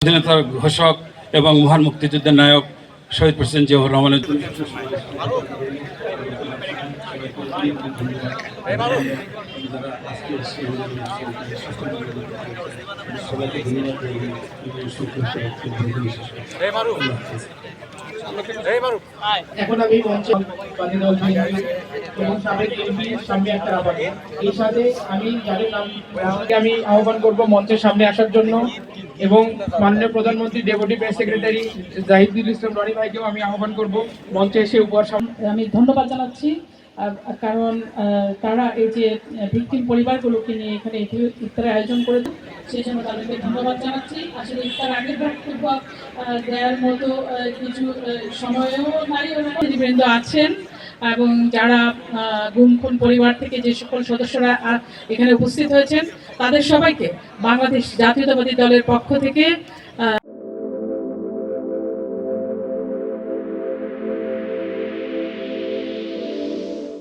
স্বাধীনতার ঘোষক এবং মহান মুক্তিযুদ্ধের নায়ক শহীদ প্রেসিডেন্ট জিয়াউর রহমানের এখন আমি মঞ্চে এবং সাবেক এমপি সামনে একটা আহ্বান এই সাথে আমি যাদের নাম আমি আহ্বান করব মঞ্চের সামনে আসার জন্য এবং মাননীয় প্রধানমন্ত্রী ডেপুটি প্রেস সেক্রেটারি জাহিদুল ইসলাম রনি ভাইকেও আমি আহ্বান করব মঞ্চে এসে উপহার আমি ধন্যবাদ জানাচ্ছি কারণ তারা এই যে ভিকটিম পরিবারগুলোকে নিয়ে এখানে ইফতারের আয়োজন করেছে সেই জন্য তাদেরকে ধন্যবাদ জানাচ্ছি। আসলে ইফতার আগের বক্তব্য দেওয়ার মতো কিছু সময়ও নাই, অতিথিবৃন্দ আছেন এবং যারা গুম খুন পরিবার থেকে যে সকল সদস্যরা এখানে উপস্থিত হয়েছেন তাদের সবাইকে বাংলাদেশ জাতীয়তাবাদী দলের পক্ষ থেকে